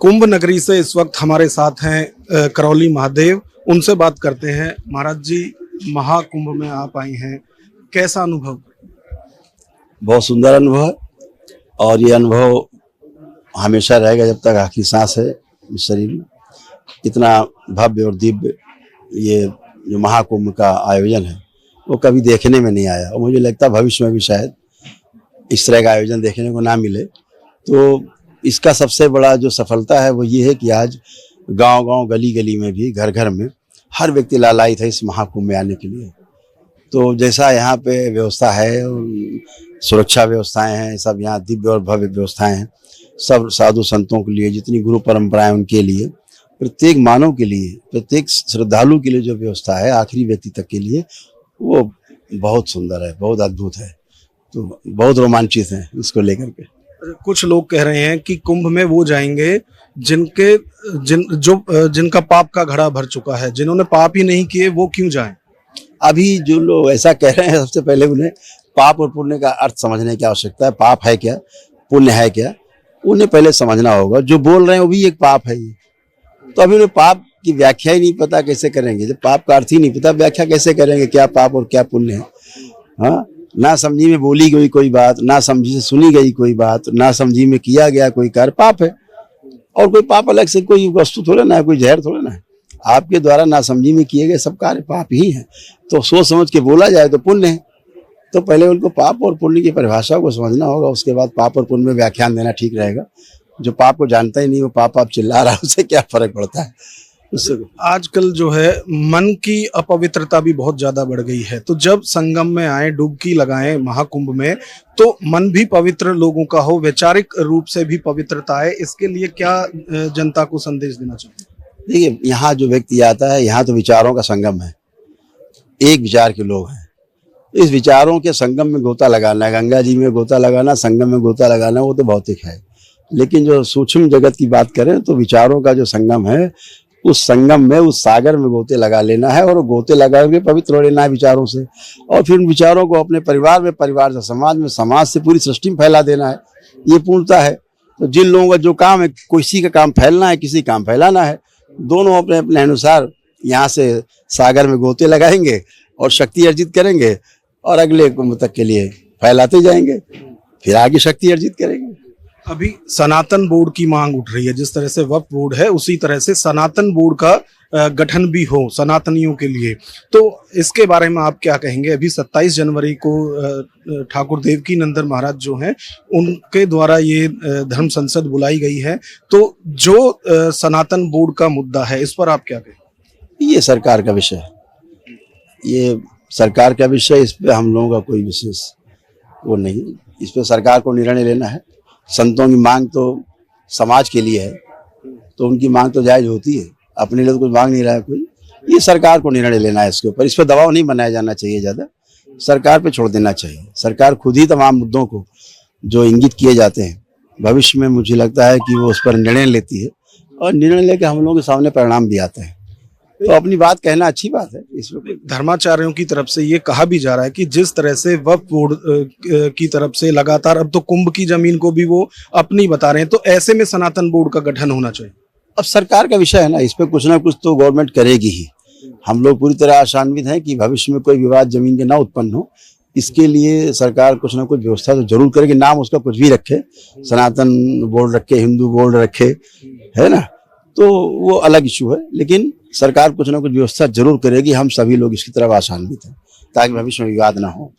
कुंभ नगरी से इस वक्त हमारे साथ हैं करौली महादेव। उनसे बात करते हैं। महाराज जी, महाकुंभ में आप आई हैं, कैसा अनुभव? बहुत सुंदर अनुभव है और ये अनुभव हमेशा रहेगा जब तक आखिरी सांस है इस शरीर में। इतना भव्य और दिव्य ये जो महाकुंभ का आयोजन है वो कभी देखने में नहीं आया और मुझे लगता है भविष्य में भी शायद इस तरह का आयोजन देखने को ना मिले। तो इसका सबसे बड़ा जो सफलता है वो ये है कि आज गांव-गांव, गली-गली में भी, घर-घर में हर व्यक्ति लालायित है इस महाकुंभ में आने के लिए। तो जैसा यहाँ पे व्यवस्था है, सुरक्षा व्यवस्थाएं हैं, सब यहाँ दिव्य और भव्य व्यवस्थाएं हैं, सब साधु संतों के लिए, जितनी गुरु परंपराएं उनके लिए, प्रत्येक मानव के लिए, प्रत्येक श्रद्धालु के लिए जो व्यवस्था है आखिरी व्यक्ति तक के लिए, वो बहुत सुंदर है, बहुत अद्भुत है। तो बहुत रोमांचित हैं इसको लेकर के। कुछ लोग कह रहे हैं कि कुंभ में वो जाएंगे जिनका पाप का घड़ा भर चुका है, जिन्होंने पाप ही नहीं किए वो क्यों जाएं? अभी जो लोग ऐसा कह रहे हैं, सबसे पहले उन्हें पाप और पुण्य का अर्थ समझने की आवश्यकता है। पाप है क्या, पुण्य है क्या, उन्हें पहले समझना होगा। जो बोल रहे हैं वो भी एक पाप है ये। तो अभी उन्हें पाप की व्याख्या ही नहीं पता, कैसे करेंगे? जब पाप का अर्थ ही नहीं पता, व्याख्या कैसे करेंगे क्या पाप और क्या पुण्य है? हाँ, ना समझी में बोली गई कोई बात, ना समझी से सुनी गई कोई बात, ना समझी में किया गया कोई कार्य, पाप है। और कोई पाप अलग से कोई वस्तु थोड़े ना है, कोई जहर थोड़े ना है। आपके द्वारा ना समझी में किए गए सब कार्य पाप ही हैं। तो सोच समझ के बोला जाए तो पुण्य है। तो पहले उनको पाप और पुण्य की परिभाषा को समझना होगा, उसके बाद पाप और पुण्य में व्याख्यान देना ठीक रहेगा। जो पाप को जानता ही नहीं वो पाप चिल्ला रहा है, उससे क्या फर्क पड़ता है उससे? आजकल जो है मन की अपवित्रता भी बहुत ज्यादा बढ़ गई है, तो जब संगम में आए, डुबकी लगाएं महाकुंभ में, तो मन भी पवित्र लोगों का हो, वैचारिक रूप से भी पवित्रता है। इसके लिए क्या जनता को संदेश देना चाहिए? देखिए, यहाँ जो व्यक्ति आता है, यहाँ तो विचारों का संगम है, एक विचार के लोग हैं। इस विचारों के संगम में गोता लगाना, गंगा जी में गोता लगाना, संगम में गोता लगाना, वो तो भौतिक है। लेकिन जो सूक्ष्म जगत की बात करें तो विचारों का जो संगम है, उस संगम में, उस सागर में गोते लगा लेना है और गोते लगा के पवित्र हो लेना है विचारों से। और फिर उन विचारों को अपने परिवार में, परिवार से समाज में, समाज से पूरी सृष्टि में फैला देना है। ये पूर्णता है। तो जिन लोगों का जो काम है, किसी का काम फैलना है, किसी काम फैलाना है, दोनों अपने अपने अनुसार यहाँ से सागर में गोते लगाएंगे और शक्ति अर्जित करेंगे और अगले कुंभ तक के लिए फैलाते जाएंगे, फिर आगे शक्ति अर्जित करेंगे। अभी सनातन बोर्ड की मांग उठ रही है, जिस तरह से वक्फ बोर्ड है उसी तरह से सनातन बोर्ड का गठन भी हो सनातनियों के लिए। तो इसके बारे में आप क्या कहेंगे? अभी 27 जनवरी को ठाकुर देवकी नंदन महाराज जो हैं उनके द्वारा ये धर्म संसद बुलाई गई है, तो जो सनातन बोर्ड का मुद्दा है इस पर आप क्या कहें? ये सरकार का विषय है, ये सरकार का विषय, इस पे हम लोगों का कोई विशेष वो नहीं। इस पे सरकार को निर्णय लेना है। संतों की मांग तो समाज के लिए है, तो उनकी मांग तो जायज होती है, अपने लिए तो कुछ मांग नहीं रहा है कोई। ये सरकार को निर्णय लेना है इसके ऊपर। इस पर दबाव नहीं बनाया जाना चाहिए, ज़्यादा सरकार पे छोड़ देना चाहिए। सरकार खुद ही तमाम मुद्दों को जो इंगित किए जाते हैं भविष्य में, मुझे लगता है कि वो उस पर निर्णय लेती है और निर्णय लेकर हम लोगों के सामने परिणाम भी आते हैं। तो अपनी बात कहना अच्छी बात है। इसमें धर्माचार्यों की तरफ से ये कहा भी जा रहा है कि जिस तरह से वक्फ बोर्ड की तरफ से लगातार अब तो कुंभ की जमीन को भी वो अपनी बता रहे हैं, तो ऐसे में सनातन बोर्ड का गठन होना चाहिए। अब सरकार का विषय है ना, इस पे कुछ ना कुछ तो गवर्नमेंट करेगी ही। हम लोग पूरी तरह आशान्वित हैं कि भविष्य में कोई विवाद जमीन के ना उत्पन्न हो। इसके लिए सरकार कुछ ना कुछ व्यवस्था तो जरूर करेगी। नाम उसका कुछ भी रखे, सनातन बोर्ड रखे, हिंदू बोर्ड रखे, है ना, तो वो अलग इशू है। लेकिन सरकार कुछ ना कुछ व्यवस्था जरूर करेगी। हम सभी लोग इसकी तरफ आशान्वित हैं ताकि भविष्य में विवाद ना हो।